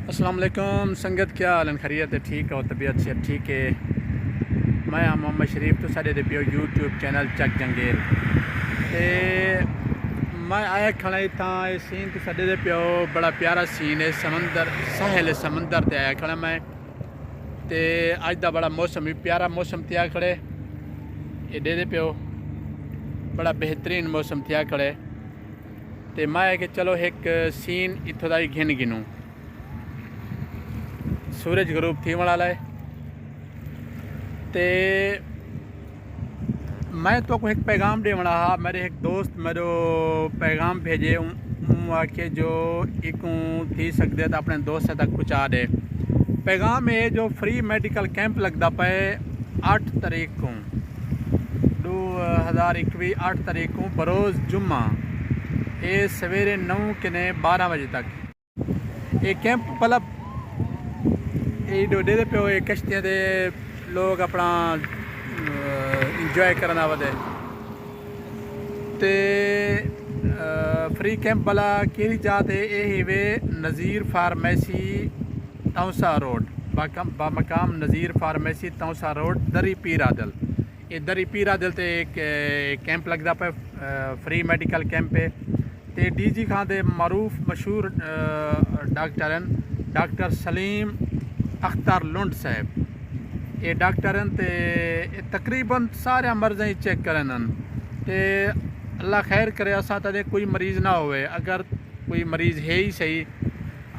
अस्सलाम वालेकुम संगत, क्या हाल है? खैरियत है? ठीक है, तबीयत से ठीक है। मैं हाँ मोहम्मद शरीफ, तो साढ़े पियो यूट्यूब चैनल चक जंगेल ते मैं आया खड़ा इतना सीन तो साढ़े पियो बड़ा प्यारा सीन है। समंदर सहल समंदर ते आया खड़ा मैं ते अज का बड़ा मौसम भी प्यारा मौसम त्या खड़े एडे दे पियो बड़ा बेहतरीन मौसम त्या खड़े ते मैं कि चलो एक सीन इत्थों का ही घिन गिनूँ। सूरज गरूब थी वाला है ते मैं तो को एक पैगाम दे वाला हा। मेरे एक दोस्त मेरे पैगाम भेजे आके जो एक थी सकते तो अपने दोस्त तक पहुँचा दे। पैगाम है जो फ्री मेडिकल कैंप लगता पे 8 तारीख को 2021 8 तारीख को बरोज़ जुम्मा ये सवेरे 9 के 12 बजे तक ये कैंप मतलब ये डोडे पे हो कश्तियाँ दे लोग अपना इंजॉय करना वदे ते फ्री कैंप वाला केरी जात है ये वे नज़ीर फार्मेसी तौसा रोड बामकाम नज़ीर फार्मेसी तौसा रोड दरी पीर आदल। ये दरी पीर आदल ते एक कैंप लगता पे फ्री मेडिकल कैंप है ते DG खां दे मरूफ मशहूर डॉक्टर सलीम अख्तर लुंड साहब ये डॉक्टर ते तकरीबन सारे मर्ज़ ही चेक करन ते अल्लाह खैर करे असा तदे कोई मरीज़ ना होवे। अगर कोई मरीज़ है ही सही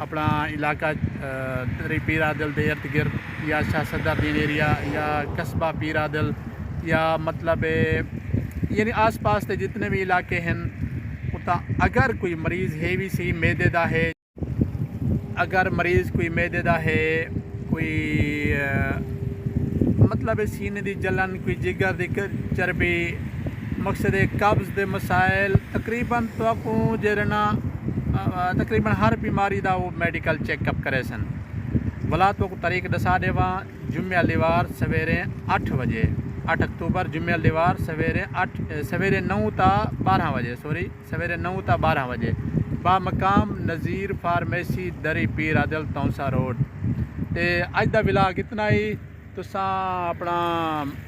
अपना इलाका पीरादल के इर्द गिर्द या शाहसदारदीन एरिया या कस्बा पीरादल या मतलब यानी आस पास के जितने भी इलाके हैं उतना अगर कोई मरीज़ है भी सही मैदे दा है, अगर मरीज़ कोई मैदे दा है, कोई मतलब सीने की जलन, कोई जिगर की चर्बी, मकसद कब्ज़ के मसाइल तकरीबन तो जरना तकरीबन हर बीमारी का वो मेडिकल चेकअप करे सन। भला तो तारीख दसा देवा जुम्मे लिवार सवेरे 8 बजे 8 अक्टूबर जुम्मे लिवार सवेरे 9 ता 12 बजे सवेरे 9 ता 12 बजे बा मकाम नज़ीर फार्मेसी दरी पीर आदल तौसा रोड। ते अज का व्लॉग इतना ही। तुसा अपना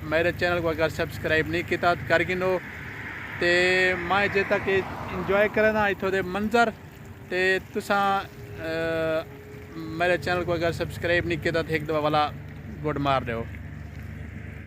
मेरे चैनल को अगर सब्सक्राइब नहीं किया तो कर गिनो ते मैं जे तक इंजॉय करना इतों दे मंजर ते तुसा मेरे चैनल को अगर सब्सक्राइब नहीं किया तो एक दफ़ा वाला गुड मार दो।